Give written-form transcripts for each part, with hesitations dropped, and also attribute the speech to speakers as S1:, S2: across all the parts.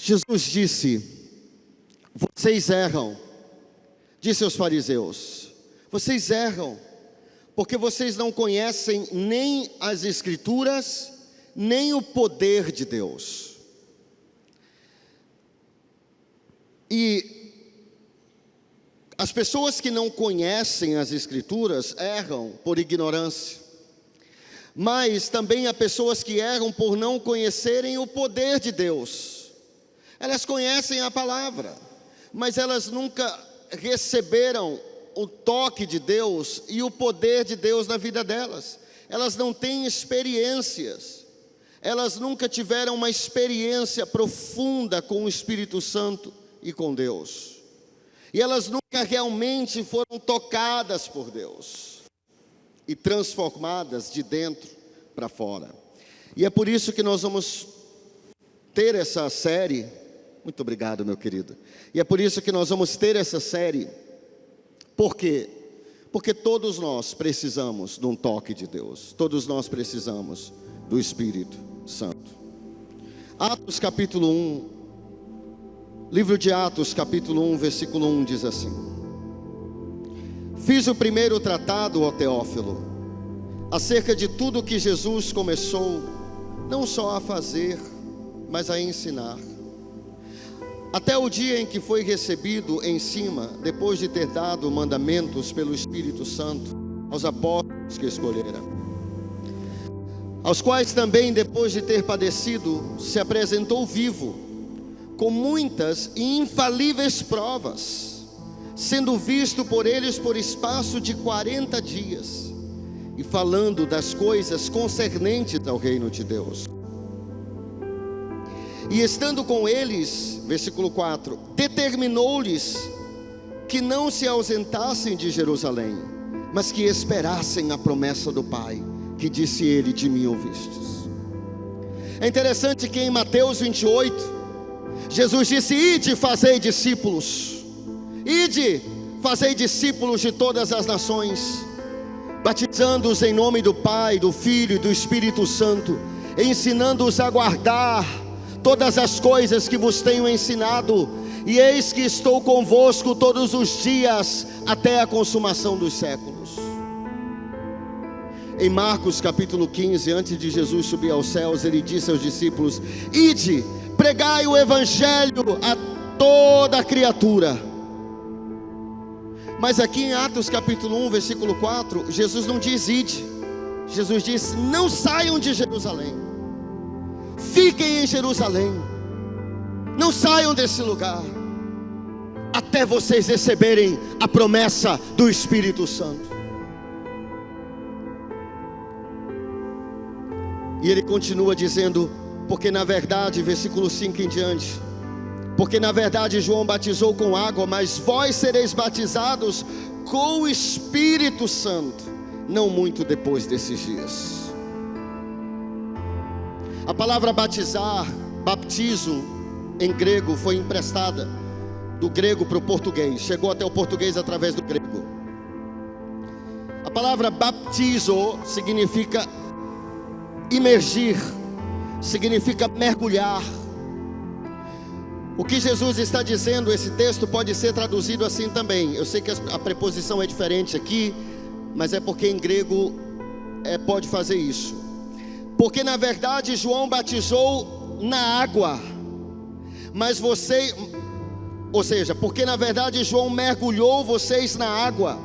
S1: Jesus disse: vocês erram, disse aos fariseus, vocês erram, porque vocês não conhecem nem as Escrituras, nem o poder de Deus. E as pessoas que não conhecem as Escrituras erram por ignorância, mas também há pessoas que erram por não conhecerem o poder de Deus. Elas conhecem a palavra, mas elas nunca receberam o toque de Deus e o poder de Deus na vida delas. Elas não têm experiências, elas nunca tiveram uma experiência profunda com o Espírito Santo e com Deus. E elas nunca realmente foram tocadas por Deus e transformadas de dentro para fora. E é por isso que nós vamos ter essa série. Muito obrigado, meu querido. E é por isso que nós vamos ter essa série. Por quê? Porque todos nós precisamos de um toque de Deus. Todos nós precisamos do Espírito Santo. Atos capítulo 1. Livro de Atos capítulo 1, versículo 1 diz assim: fiz o primeiro tratado, ó Teófilo, acerca de tudo que Jesus começou, não só a fazer, mas a ensinar, até o dia em que foi recebido em cima, depois de ter dado mandamentos pelo Espírito Santo aos apóstolos que escolhera, aos quais também, depois de ter padecido, se apresentou vivo, com muitas e infalíveis provas, sendo visto por eles por espaço de 40 dias, e falando das coisas concernentes ao reino de Deus. E estando com eles, versículo 4, determinou-lhes que não se ausentassem de Jerusalém, mas que esperassem a promessa do Pai, que disse ele: de mim ouvistes. É interessante que em Mateus 28, Jesus disse: ide, fazei discípulos, ide, fazei discípulos de todas as nações, batizando-os em nome do Pai, do Filho e do Espírito Santo, ensinando-os a guardar todas as coisas que vos tenho ensinado, e eis que estou convosco todos os dias, até a consumação dos séculos. Em Marcos capítulo 15, antes de Jesus subir aos céus, ele disse aos discípulos: ide, pregai o Evangelho a toda criatura. Mas aqui em Atos capítulo 1, versículo 4, Jesus não diz ide. Jesus diz: não saiam de Jerusalém, fiquem em Jerusalém, não saiam desse lugar, até vocês receberem a promessa do Espírito Santo. E ele continua dizendo: porque na verdade, versículo 5 em diante, porque na verdade João batizou com água, mas vós sereis batizados com o Espírito Santo, não muito depois desses dias. A palavra batizar, baptizo, em grego, foi emprestada do grego para o português, chegou até o português através do grego. A palavra baptizo significa imergir, significa mergulhar. O que Jesus está dizendo, esse texto pode ser traduzido assim também. Eu sei que a preposição é diferente aqui, mas é porque em grego pode fazer isso. Porque na verdade João batizou na água, mas porque na verdade João mergulhou vocês na água,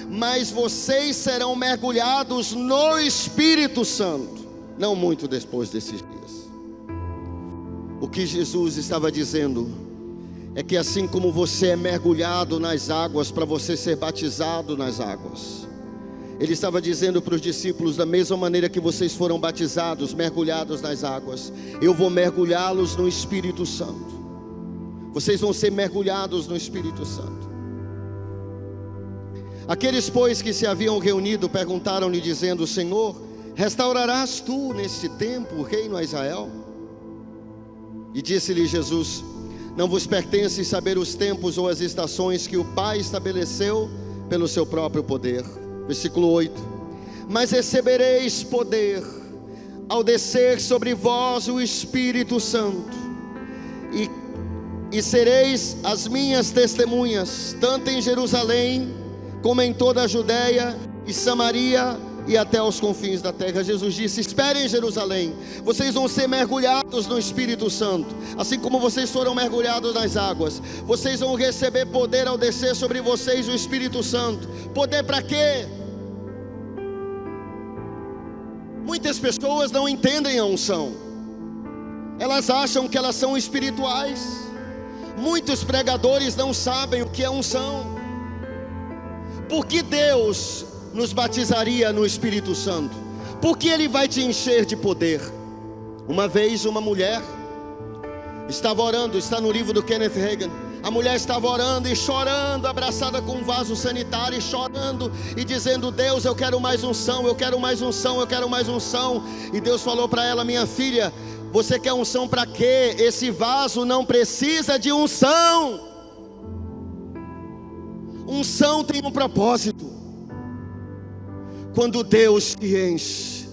S1: mas vocês serão mergulhados no Espírito Santo, não muito depois desses dias. O que Jesus estava dizendo é que assim como você é mergulhado nas águas para você ser batizado nas águas, ele estava dizendo para os discípulos: da mesma maneira que vocês foram batizados, mergulhados nas águas, eu vou mergulhá-los no Espírito Santo. Vocês vão ser mergulhados no Espírito Santo. Aqueles, pois, que se haviam reunido, perguntaram-lhe dizendo: Senhor, restaurarás tu neste tempo o reino a Israel? E disse-lhe Jesus: não vos pertence saber os tempos ou as estações que o Pai estabeleceu pelo seu próprio poder. Versículo 8: mas recebereis poder ao descer sobre vós o Espírito Santo, e sereis as minhas testemunhas, tanto em Jerusalém, como em toda a Judéia e Samaria e até aos confins da terra. Jesus disse: esperem em Jerusalém, vocês vão ser mergulhados no Espírito Santo, assim como vocês foram mergulhados nas águas. Vocês vão receber poder ao descer sobre vocês o Espírito Santo. Poder para quê? Muitas pessoas não entendem a unção, elas acham que elas são espirituais. Muitos pregadores não sabem o que é unção. Por que Deus nos batizaria no Espírito Santo? Porque Ele vai te encher de poder. Uma vez uma mulher estava orando, está no livro do Kenneth Hagin. A mulher estava orando e chorando, abraçada com um vaso sanitário, e chorando e dizendo: Deus, eu quero mais unção, eu quero mais unção, eu quero mais unção. E Deus falou para ela: minha filha, você quer unção para quê? Esse vaso não precisa de unção. Unção tem um propósito. Quando Deus te enche,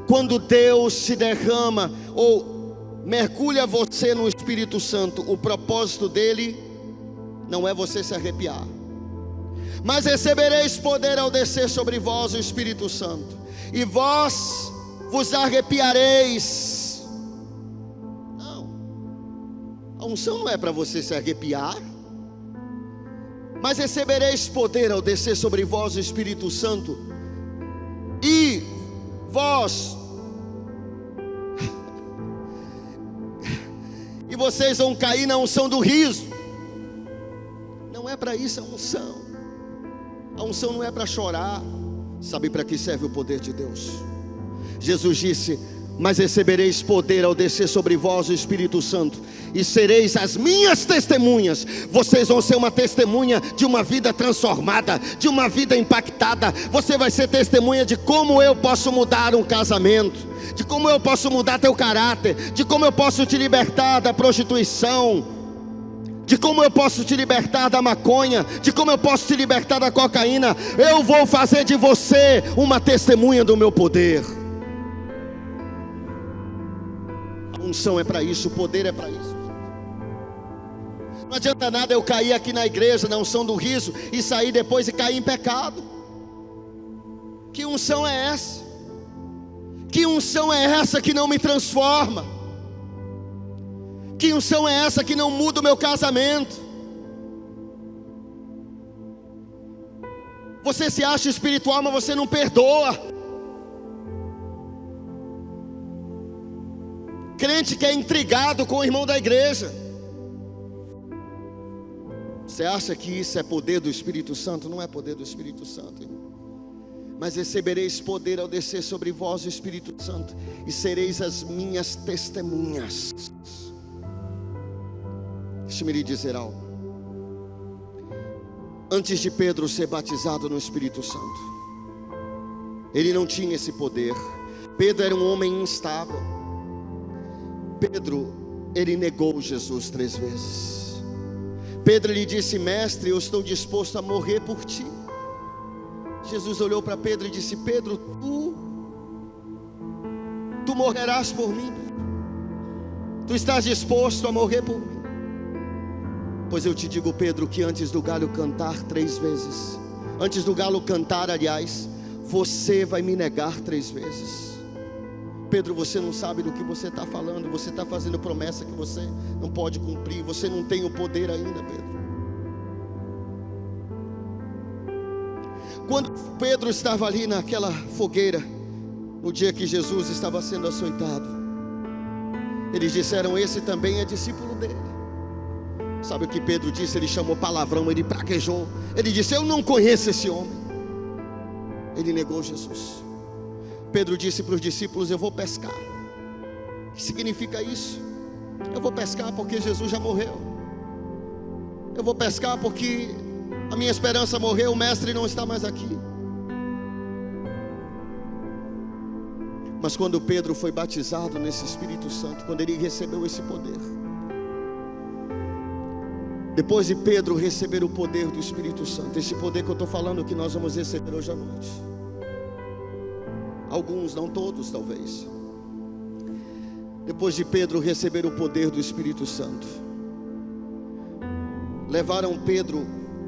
S1: quando Deus se derrama ou mergulha você no Espírito Santo, o propósito dele não é você se arrepiar. Mas recebereis poder ao descer sobre vós o Espírito Santo, e vós vos arrepiareis. Não, a unção não é para você se arrepiar. Mas recebereis poder ao descer sobre vós o Espírito Santo, e vós, e vocês vão cair na unção do riso. Não é para isso a unção. A unção não é para chorar. Sabe para que serve o poder de Deus? Jesus disse: mas recebereis poder ao descer sobre vós o Espírito Santo, e sereis as minhas testemunhas. Vocês vão ser uma testemunha de uma vida transformada, de uma vida impactada. Você vai ser testemunha de como eu posso mudar um casamento, de como eu posso mudar teu caráter, de como eu posso te libertar da prostituição, de como eu posso te libertar da maconha, de como eu posso te libertar da cocaína. Eu vou fazer de você uma testemunha do meu poder. A unção é para isso, o poder é para isso. Não adianta nada eu cair aqui na igreja na unção do riso e sair depois e cair em pecado. Que unção é essa? Que unção é essa que não me transforma? Que unção é essa que não muda o meu casamento? Você se acha espiritual, mas você não perdoa. Crente que é intrigado com o irmão da igreja. Você acha que isso é poder do Espírito Santo? Não é poder do Espírito Santo, irmão. Mas recebereis poder ao descer sobre vós o Espírito Santo, e sereis as minhas testemunhas. Deixa-me lhe dizer algo. Antes de Pedro ser batizado no Espírito Santo, ele não tinha esse poder. Pedro era um homem instável. Pedro, ele negou Jesus 3 vezes. Pedro lhe disse: mestre, eu estou disposto a morrer por ti. Jesus olhou para Pedro e disse: Pedro, tu morrerás por mim? Tu estás disposto a morrer por mim? Pois eu te digo, Pedro, que antes do galo cantar 3 vezes, antes do galo cantar, aliás, você vai me negar 3 vezes. Pedro, você não sabe do que você está falando. Você está fazendo promessa que você não pode cumprir. Você não tem o poder ainda, Pedro. Quando Pedro estava ali naquela fogueira, no dia que Jesus estava sendo açoitado, eles disseram: esse também é discípulo dele. Sabe o que Pedro disse? Ele chamou palavrão, ele praguejou. Ele disse: eu não conheço esse homem. Ele negou Jesus. Pedro disse para os discípulos: eu vou pescar. O que significa isso? Eu vou pescar porque Jesus já morreu. Eu vou pescar porque a minha esperança morreu, o mestre não está mais aqui. Mas quando Pedro foi batizado nesse Espírito Santo, quando ele recebeu esse poder, depois de Pedro receber o poder do Espírito Santo, esse poder que eu estou falando que nós vamos receber hoje à noite, alguns, não todos talvez, Depois de Pedro receber o poder do Espírito Santo, levaram Pedro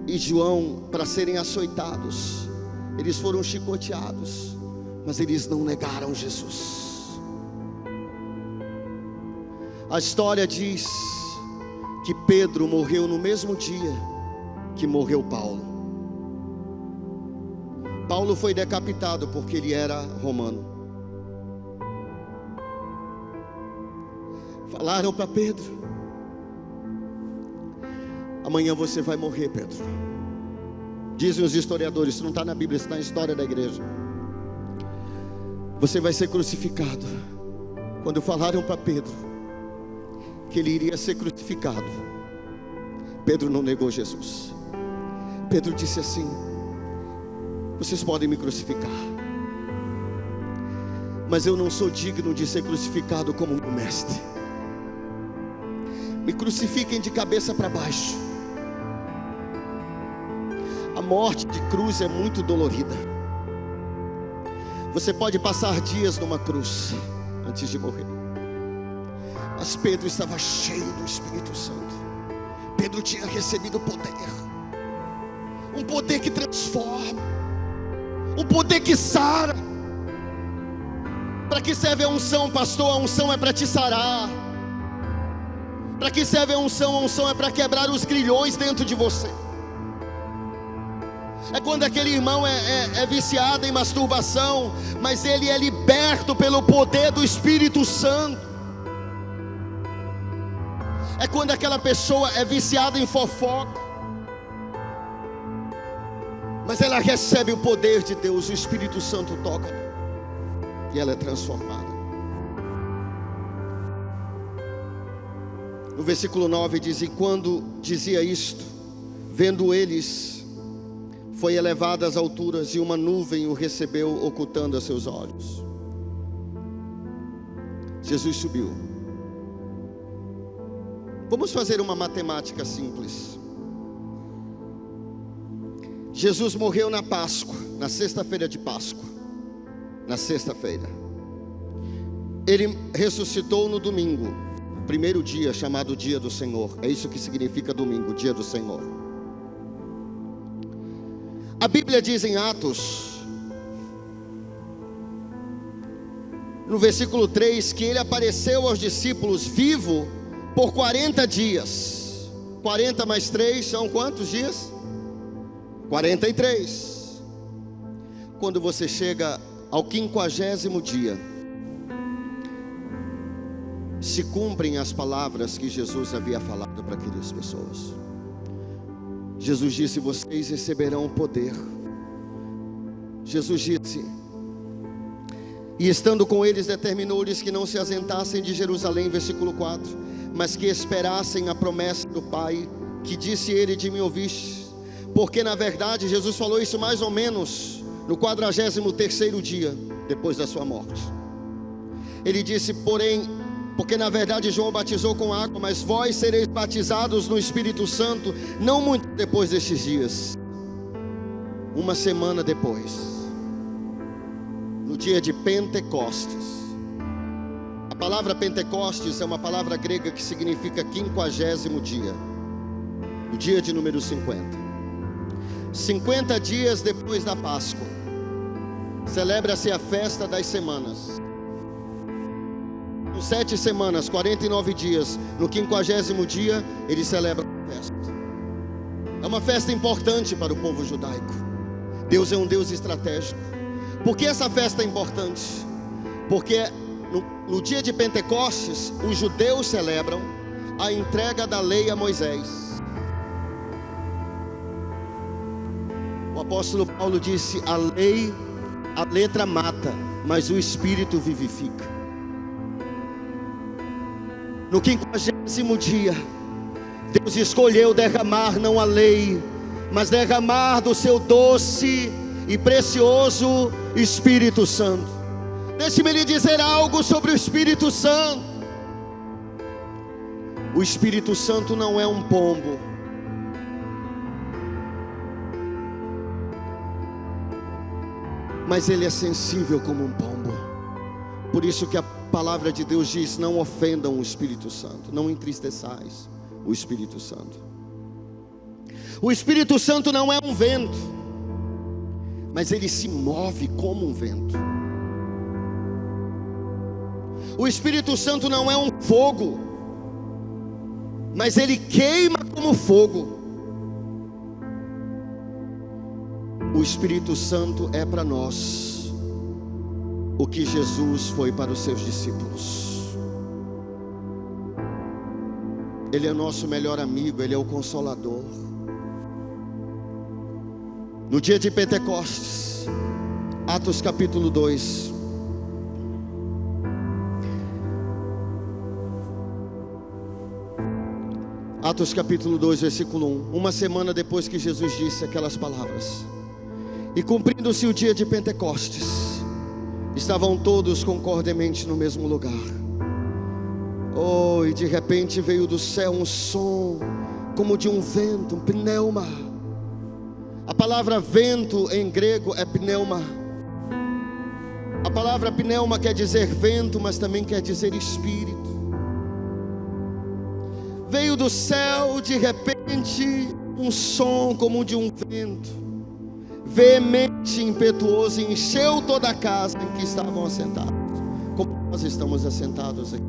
S1: e João para serem açoitados. Eles foram chicoteados, mas eles não negaram Jesus. A história diz que Pedro morreu no mesmo dia que morreu Paulo. Paulo foi decapitado porque ele era romano. Falaram para Pedro: amanhã você vai morrer, Pedro. Dizem os historiadores, isso não está na Bíblia, isso está na história da igreja. Você vai ser crucificado. Quando falaram para Pedro que ele iria ser crucificado, Pedro não negou Jesus. Pedro disse assim: vocês podem me crucificar, mas eu não sou digno de ser crucificado como meu mestre. Me crucifiquem de cabeça para baixo. A morte de cruz é muito dolorida. Você pode passar dias numa cruz antes de morrer. Mas Pedro estava cheio do Espírito Santo. Pedro tinha recebido poder, um poder que transforma, um poder que sara. Para que serve a unção, pastor? A unção é para te sarar. Para que serve a unção? A unção é para quebrar os grilhões dentro de você. É quando aquele irmão é viciado em masturbação, mas ele é liberto pelo poder do Espírito Santo. É quando aquela pessoa é viciada em fofoca, mas ela recebe o poder de Deus, o Espírito Santo toca e ela é transformada. No versículo 9 diz: e quando dizia isto, vendo eles, foi elevado às alturas, e uma nuvem o recebeu, ocultando a seus olhos. Jesus subiu. Vamos fazer uma matemática simples. Jesus morreu na Páscoa, na sexta-feira de Páscoa. Na sexta-feira. Ele ressuscitou no domingo, primeiro dia, chamado dia do Senhor. É isso que significa domingo, dia do Senhor. A Bíblia diz em Atos, no versículo 3, que ele apareceu aos discípulos vivo por 40 dias. 40 mais 3 são quantos dias? 43. Quando você chega ao 50º dia, se cumprem as palavras que Jesus havia falado para aquelas pessoas. Jesus disse: vocês receberão poder. Jesus disse, e estando com eles, determinou-lhes que não se ausentassem de Jerusalém, versículo 4, mas que esperassem a promessa do Pai, que disse ele: de mim ouviste. Porque na verdade Jesus falou isso mais ou menos no 43º dia depois da sua morte. Ele disse: porém, porque na verdade João batizou com água, mas vós sereis batizados no Espírito Santo não muito depois destes dias. Uma semana depois, no dia de Pentecostes. A palavra Pentecostes é uma palavra grega que significa 50º dia, o dia de número 50. 50 dias depois da Páscoa, celebra-se a festa das semanas. Com 7 semanas, 49 dias, no 50º dia, eles celebram a festa. É uma festa importante para o povo judaico. Deus é um Deus estratégico. Por que essa festa é importante? Porque no dia de Pentecostes, os judeus celebram a entrega da lei a Moisés. O apóstolo Paulo disse: a lei, a letra mata, mas o Espírito vivifica. No 50º dia, Deus escolheu derramar não a lei, mas derramar do seu doce e precioso Espírito Santo. Deixe-me lhe dizer algo sobre o Espírito Santo. O Espírito Santo não é um pombo. Mas ele é sensível como um pombo. por isso que a palavra de Deus diz: não ofendam o Espírito Santo, não entristeçais o Espírito Santo. O Espírito Santo não é um vento, mas ele se move como um vento. O Espírito Santo não é um fogo, mas ele queima como fogo. O Espírito Santo é para nós o que Jesus foi para os seus discípulos. Ele é nosso melhor amigo, ele é o Consolador. No dia de Pentecostes, Atos capítulo 2, Atos capítulo 2, versículo 1. Uma semana depois que Jesus disse aquelas palavras, e cumprindo-se o dia de Pentecostes, estavam todos concordemente no mesmo lugar. Oh, e de repente veio do céu um som como de um vento, um pneuma. A palavra vento em grego é pneuma. A palavra pneuma quer dizer vento, mas também quer dizer espírito. Veio do céu de repente um som como de um vento, veemente, impetuoso, e encheu toda a casa em que estavam assentados, como nós estamos assentados aqui.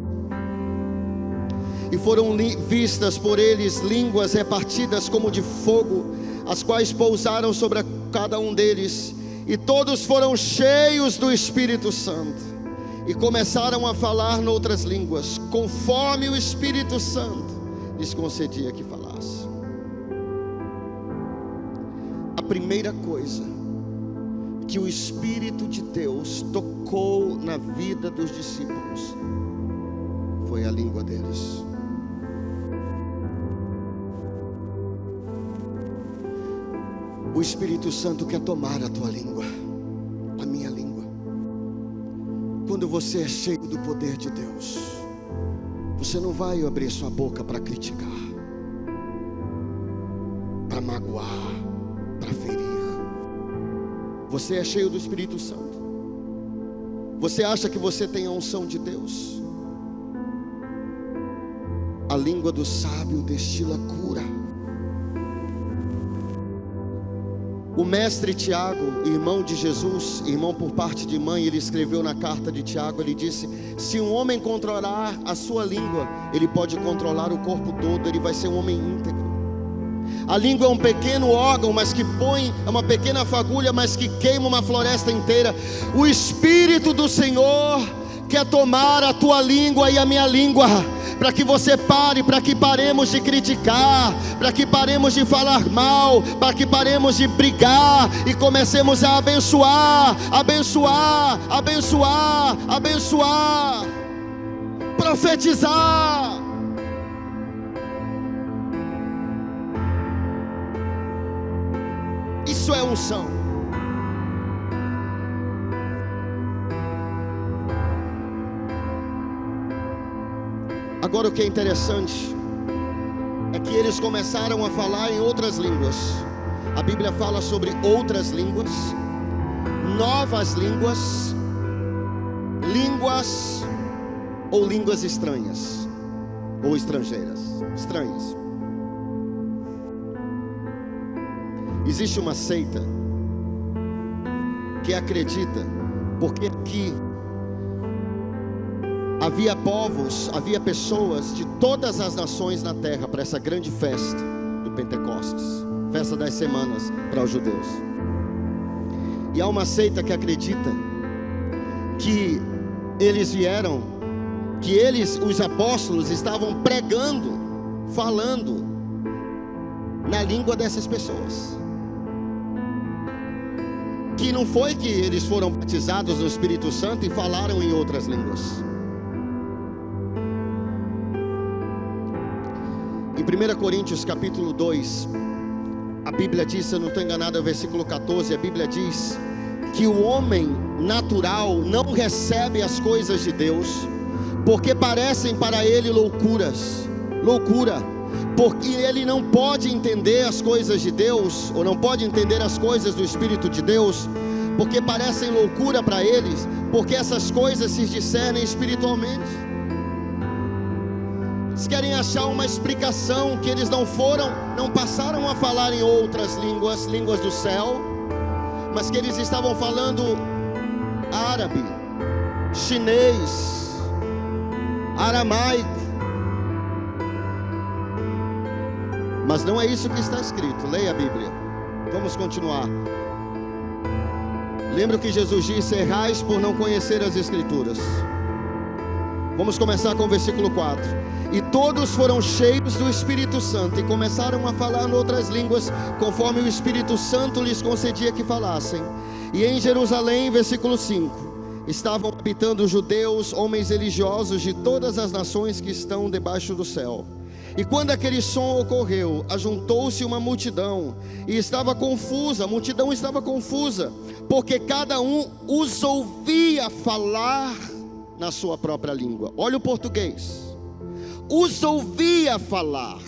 S1: E foram vistas por eles línguas repartidas como de fogo, as quais pousaram sobre cada um deles, e todos foram cheios do Espírito Santo, e começaram a falar noutras línguas, conforme o Espírito Santo lhes concedia que falasse. A primeira coisa que o Espírito de Deus tocou na vida dos discípulos foi a língua deles. O Espírito Santo quer tomar a tua língua, a minha língua. Quando você é cheio do poder de Deus, você não vai abrir sua boca para criticar, para magoar, para ferir. Você é cheio do Espírito Santo. Você acha que você tem a unção de Deus? A língua do sábio destila cura. O mestre Tiago, irmão de Jesus, irmão por parte de mãe, ele escreveu na carta de Tiago, ele disse: se um homem controlar a sua língua, ele pode controlar o corpo todo, ele vai ser um homem íntegro. A língua é um pequeno órgão, mas que põe, é uma pequena fagulha, mas que queima uma floresta inteira. O Espírito do Senhor quer tomar a tua língua e a minha língua, para que você pare, para que paremos de criticar, para que paremos de falar mal, para que paremos de brigar e comecemos a abençoar, abençoar, abençoar, abençoar, profetizar. Isso é unção. Agora o que é interessante é que eles começaram a falar em outras línguas. A Bíblia fala sobre outras línguas, novas línguas, línguas ou línguas estranhas ou estrangeiras, estranhas. Existe uma seita que acredita, porque aqui havia povos, havia pessoas de todas as nações na terra para essa grande festa do Pentecostes, festa das semanas para os judeus. E há uma seita que acredita que eles vieram, que eles, os apóstolos, estavam pregando, falando na língua dessas pessoas. Que não foi que eles foram batizados no Espírito Santo e falaram em outras línguas. Em 1 Coríntios capítulo 2, a Bíblia diz, se eu não estou enganado, é o versículo 14, a Bíblia diz que o homem natural não recebe as coisas de Deus, porque parecem para ele loucura, porque ele não pode entender as coisas de Deus, ou não pode entender as coisas do Espírito de Deus, porque parecem loucura para eles, porque essas coisas se discernem espiritualmente. Eles querem achar uma explicação que eles não passaram a falar em outras línguas do céu, mas que eles estavam falando árabe, chinês, aramaico. Mas não é isso que está escrito. Leia a Bíblia. Vamos continuar. Lembra que Jesus disse: errais por não conhecer as Escrituras. Vamos começar com o versículo 4. E todos foram cheios do Espírito Santo e começaram a falar em outras línguas, conforme o Espírito Santo lhes concedia que falassem. E em Jerusalém, versículo 5, estavam habitando judeus, homens religiosos de todas as nações que estão debaixo do céu. E quando aquele som ocorreu, ajuntou-se uma multidão, e estava confusa, a multidão estava confusa, porque cada um os ouvia falar na sua própria língua. Olha o português. Os ouvia falar.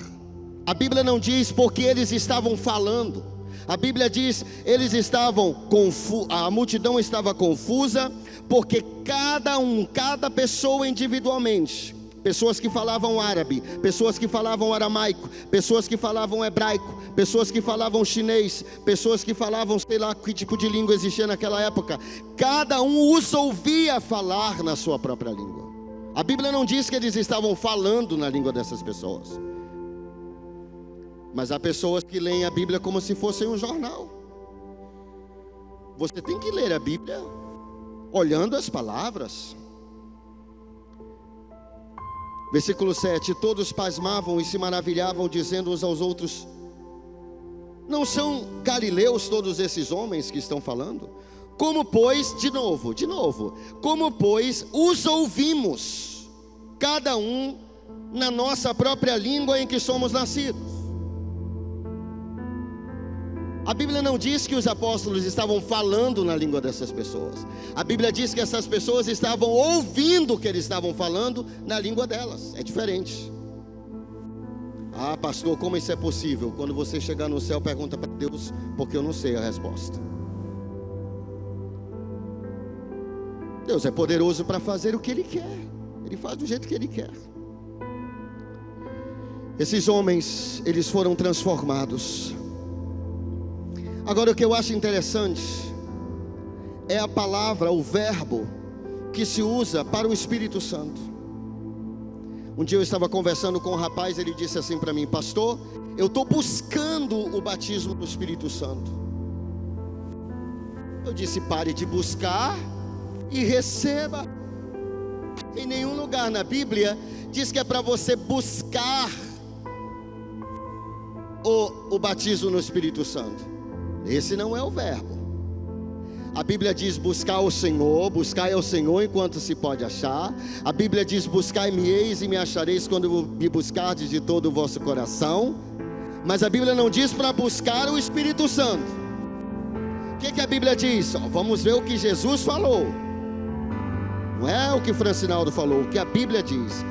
S1: A Bíblia não diz porque eles estavam falando. A Bíblia diz, a multidão estava confusa, porque cada pessoa individualmente, pessoas que falavam árabe, pessoas que falavam aramaico, pessoas que falavam hebraico, pessoas que falavam chinês, pessoas que falavam sei lá que tipo de língua existia naquela época, cada um os ouvia falar na sua própria língua. A Bíblia não diz que eles estavam falando na língua dessas pessoas, mas há pessoas que leem a Bíblia como se fosse um jornal. Você tem que ler a Bíblia olhando as palavras. Versículo 7, todos pasmavam e se maravilhavam, dizendo uns aos outros: não são galileus todos esses homens que estão falando? Como pois, de novo, como pois os ouvimos, cada um na nossa própria língua em que somos nascidos? A Bíblia não diz que os apóstolos estavam falando na língua dessas pessoas. A Bíblia diz que essas pessoas estavam ouvindo o que eles estavam falando na língua delas. É diferente. Ah, pastor, como isso é possível? Quando você chegar no céu, pergunta para Deus, porque eu não sei a resposta. Deus é poderoso para fazer o que Ele quer. Ele faz do jeito que Ele quer. Esses homens, eles foram transformados. Agora, o que eu acho interessante é a palavra, o verbo que se usa para o Espírito Santo. Um dia eu estava conversando com um rapaz, ele disse assim para mim: pastor, eu estou buscando o batismo do Espírito Santo. Eu disse: pare de buscar e receba. Em nenhum lugar na Bíblia diz que é para você buscar o batismo no Espírito Santo. Esse não é o verbo. A Bíblia diz buscar o Senhor, buscar ao Senhor enquanto se pode achar. A Bíblia diz buscai-me-eis e me achareis quando me buscardes de todo o vosso coração. Mas a Bíblia não diz para buscar o Espírito Santo. O que a Bíblia diz? Vamos ver o que Jesus falou. Não é o que Francinaldo falou, o que a Bíblia diz.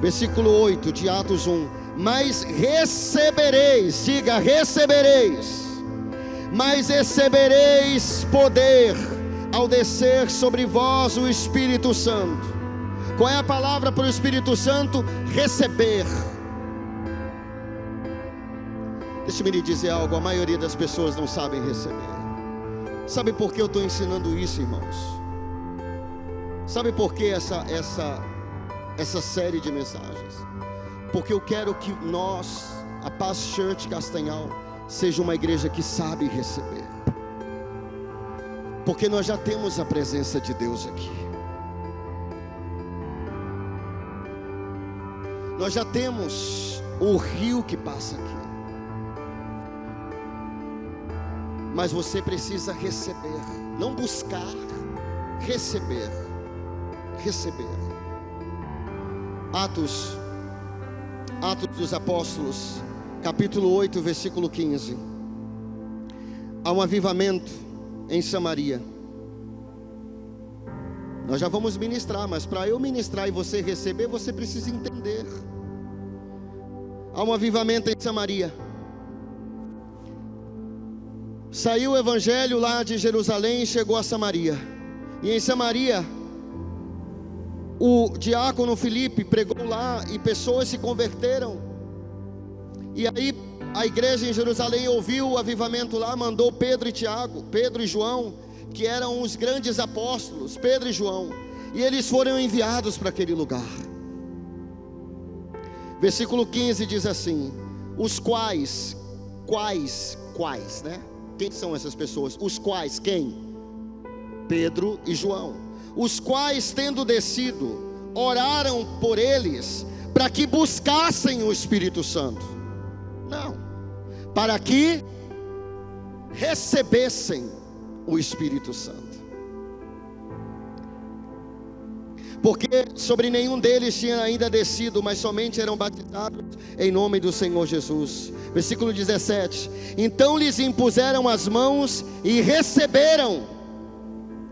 S1: Versículo 8 de Atos 1. Mas recebereis, diga recebereis. Mas recebereis poder ao descer sobre vós o Espírito Santo. Qual é a palavra para o Espírito Santo? Receber. Deixa-me lhe dizer algo, a maioria das pessoas não sabem receber. Sabe por que eu estou ensinando isso, irmãos? Sabe por que essa série de mensagens? Porque eu quero que nós, a Paz Church Castanhal, seja uma igreja que sabe receber. Porque nós já temos a presença de Deus aqui. Nós já temos o rio que passa aqui. Mas você precisa receber, não buscar, receber. Receber. Atos dos Apóstolos, capítulo 8, versículo 15. Há um avivamento em Samaria. Nós já vamos ministrar, mas para eu ministrar e você receber, você precisa entender. Há um avivamento em Samaria. Saiu o evangelho lá de Jerusalém e chegou a Samaria. E em Samaria, o diácono Filipe pregou lá e pessoas se converteram. E aí a igreja em Jerusalém ouviu o avivamento lá, mandou Pedro e João, que eram os grandes apóstolos, Pedro e João, e eles foram enviados para aquele lugar. Versículo 15 diz assim: os quais, né? Quem são essas pessoas? Os quais, quem? Pedro e João. Os quais, tendo descido, oraram por eles, para que buscassem o Espírito Santo. Não, para que recebessem o Espírito Santo. Porque sobre nenhum deles tinha ainda descido, mas somente eram batizados em nome do Senhor Jesus. Versículo 17: então lhes impuseram as mãos e receberam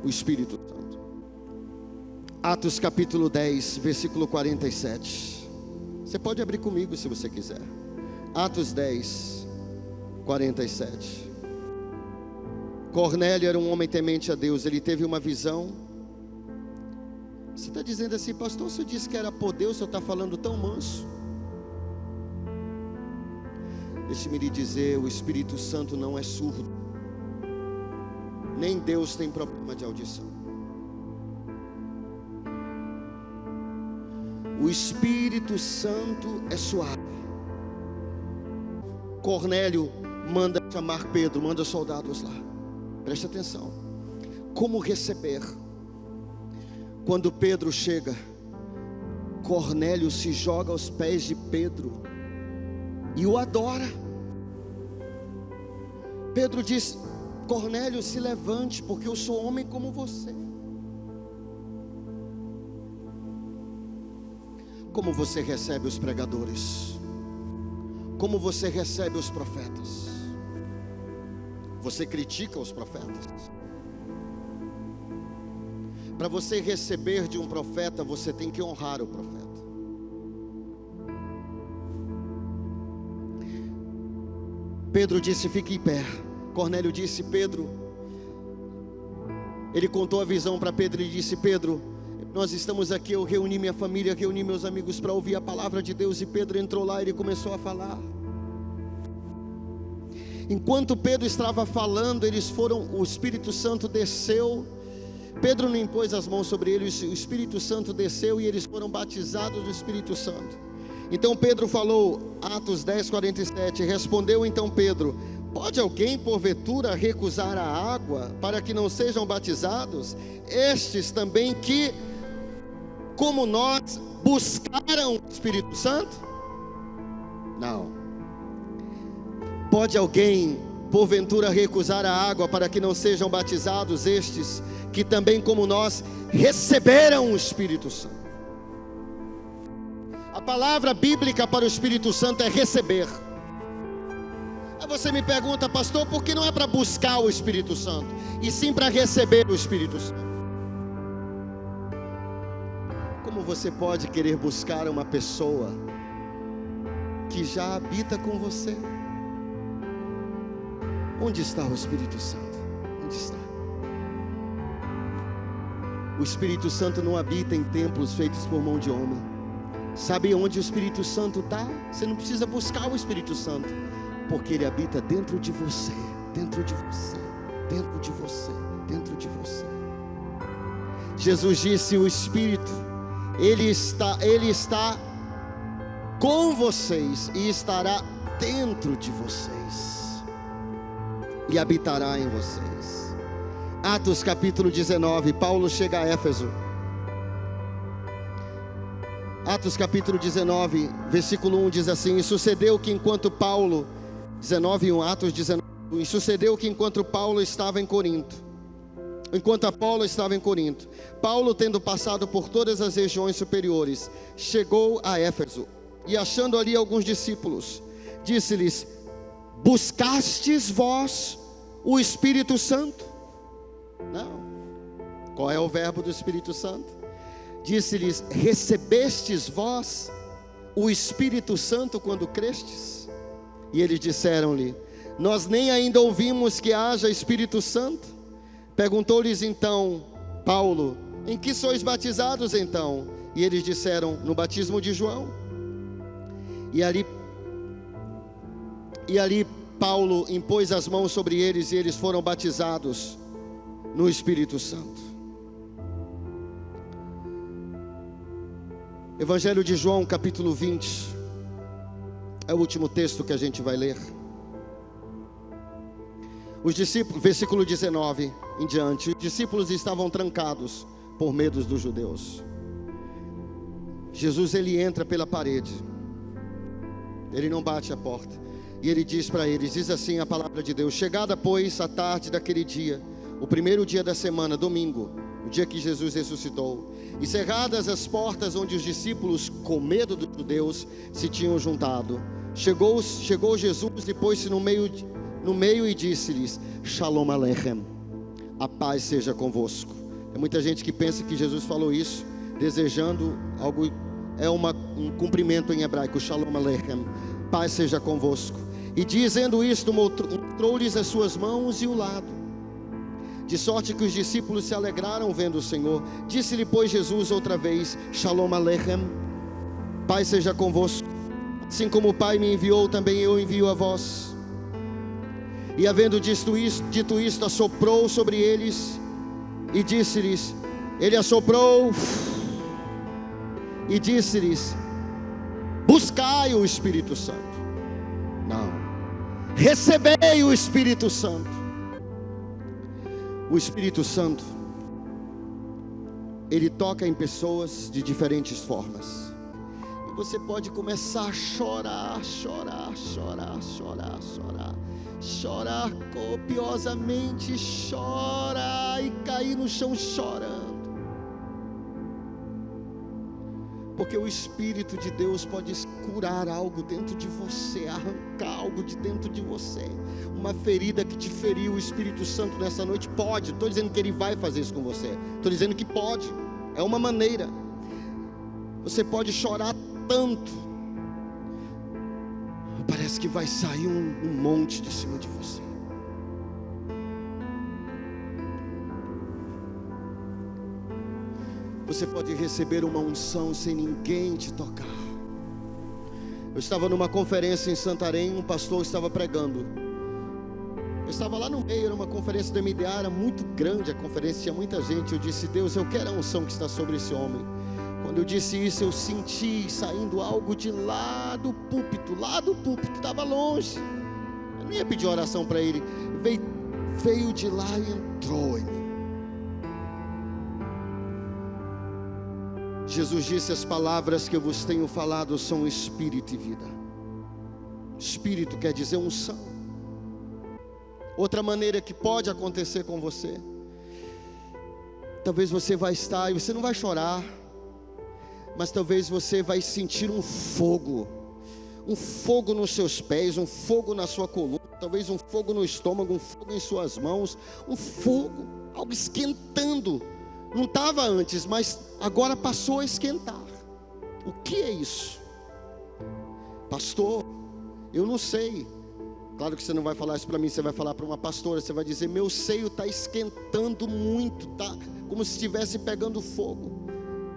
S1: o Espírito Santo. Atos capítulo 10, versículo 47. Você pode abrir comigo se você quiser. Atos 10, 47. Cornélio era um homem temente a Deus. Ele teve uma visão. Você está dizendo assim: pastor, você disse que era por Deus, você está falando tão manso. Deixe-me lhe dizer, o Espírito Santo não é surdo. Nem Deus tem problema de audição. O Espírito Santo é suave. Cornélio manda chamar Pedro, manda soldados lá. Preste atenção. Como receber? Quando Pedro chega, Cornélio se joga aos pés de Pedro e o adora. Pedro diz: Cornélio, se levante, porque eu sou homem como você. Como você recebe os pregadores? Como você recebe os profetas? Você critica os profetas? Para você receber de um profeta, você tem que honrar o profeta. Pedro disse: fique em pé. Cornélio disse: Pedro, ele contou a visão para Pedro e disse: Pedro, nós estamos aqui, eu reuni minha família, reuni meus amigos para ouvir a palavra de Deus. E Pedro entrou lá e ele começou a falar. Enquanto Pedro estava falando, o Espírito Santo desceu. Pedro não impôs as mãos sobre eles, o Espírito Santo desceu e eles foram batizados do Espírito Santo. Então Pedro falou, Atos 10, 47, respondeu então Pedro: pode alguém porventura recusar a água para que não sejam batizados? Estes também que, como nós, buscaram o Espírito Santo? Não. Pode alguém porventura recusar a água para que não sejam batizados estes que também como nós receberam o Espírito Santo? A palavra bíblica para o Espírito Santo é receber. Aí você me pergunta: pastor, por que não é para buscar o Espírito Santo, e sim para receber o Espírito Santo? Como você pode querer buscar uma pessoa que já habita com você? Onde está o Espírito Santo? Onde está? O Espírito Santo não habita em templos feitos por mão de homem. Sabe onde o Espírito Santo está? Você não precisa buscar o Espírito Santo, porque ele habita dentro de você, dentro de você, dentro de você, dentro de você. Jesus disse: o Espírito, ele está com vocês e estará dentro de vocês e habitará em vocês. Atos capítulo 19, Paulo chega a Éfeso. Atos capítulo 19, versículo 1 diz assim: e sucedeu que enquanto Paulo, 19:1, Atos 19, e sucedeu que enquanto Paulo estava em Corinto, Paulo, tendo passado por todas as regiões superiores, chegou a Éfeso, e achando ali alguns discípulos, disse-lhes: buscastes vós o Espírito Santo? Não. Qual é o verbo do Espírito Santo? Disse-lhes: recebestes vós o Espírito Santo quando crestes? E eles disseram-lhe: Nós nem ainda ouvimos que haja Espírito Santo? Perguntou-lhes então Paulo: em que sois batizados então? E eles disseram: no batismo de João. E ali Paulo impôs as mãos sobre eles e eles foram batizados no Espírito Santo. Evangelho de João, capítulo 20, é o último texto que a gente vai ler. Os discípulos, versículo 19 em diante, os discípulos estavam trancados por medo dos judeus. Jesus, ele entra pela parede, ele não bate a porta, e ele diz para eles, diz assim a palavra de Deus: chegada pois a tarde daquele dia, o primeiro dia da semana, domingo, o dia que Jesus ressuscitou, e cerradas as portas onde os discípulos, com medo dos judeus, se tinham juntado, chegou Jesus e pôs-se no meio e disse-lhes: Shalom Aleichem, a paz seja convosco. Tem muita gente que pensa que Jesus falou isso desejando algo, é um cumprimento em hebraico, Shalom Aleichem, paz seja convosco. E dizendo isto, mostrou-lhes as suas mãos e o lado, de sorte que os discípulos se alegraram vendo o Senhor. Disse-lhe pois Jesus outra vez: Shalom Aleichem, paz seja convosco. Assim como o Pai me enviou, também eu envio a vós. E havendo dito isto, assoprou sobre eles e disse-lhes, ele assoprou e disse-lhes: buscai o Espírito Santo. Não, recebei o Espírito Santo. O Espírito Santo, ele toca em pessoas de diferentes formas. E você pode começar a chorar copiosamente, chora e cair no chão chorando, porque o Espírito de Deus pode curar algo dentro de você, arrancar algo de dentro de você, uma ferida que te feriu. O Espírito Santo nessa noite pode, não estou dizendo que ele vai fazer isso com você, estou dizendo que pode, é uma maneira. Você pode chorar tanto, parece que vai sair um monte de cima de você. Você pode receber uma unção sem ninguém te tocar. Eu estava numa conferência em Santarém, um pastor estava pregando. Eu estava lá no meio, era uma conferência do MDA, era muito grande a conferência, tinha muita gente. Eu disse: Deus, eu quero a unção que está sobre esse homem. Quando eu disse isso, eu senti saindo algo de lá do púlpito, estava longe. Eu não ia pedir oração para ele, veio de lá e entrou em mim. Jesus disse: as palavras que eu vos tenho falado são espírito e vida. Espírito quer dizer unção. Outra maneira que pode acontecer com você, talvez você vai estar, e você não vai chorar, mas talvez você vai sentir um fogo nos seus pés, um fogo na sua coluna, talvez um fogo no estômago, um fogo em suas mãos, um fogo, algo esquentando. Não estava antes, mas agora passou a esquentar. O que é isso? Pastor, eu não sei. Claro que você não vai falar isso para mim, você vai falar para uma pastora, você vai dizer: meu seio está esquentando muito, tá como se estivesse pegando fogo.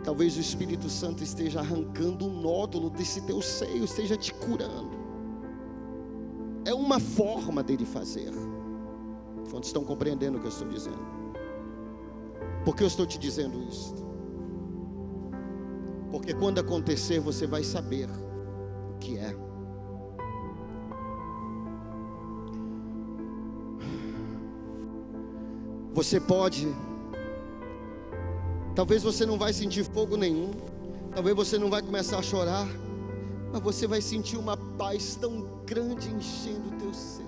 S1: Talvez o Espírito Santo esteja arrancando um nódulo desse teu seio, esteja te curando. É uma forma dele fazer. Quantos estão compreendendo o que eu estou dizendo? Por que eu estou te dizendo isso? Porque quando acontecer, você vai saber o que é. Você pode, talvez você não vai sentir fogo nenhum, talvez você não vai começar a chorar, mas você vai sentir uma paz tão grande enchendo o teu ser,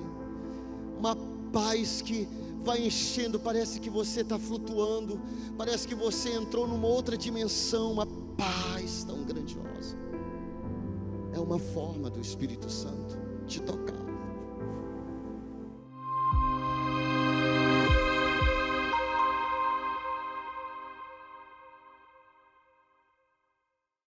S1: uma paz que vai enchendo, parece que você está flutuando, parece que você entrou numa outra dimensão, uma paz tão grandiosa. É uma forma do Espírito Santo te tocar.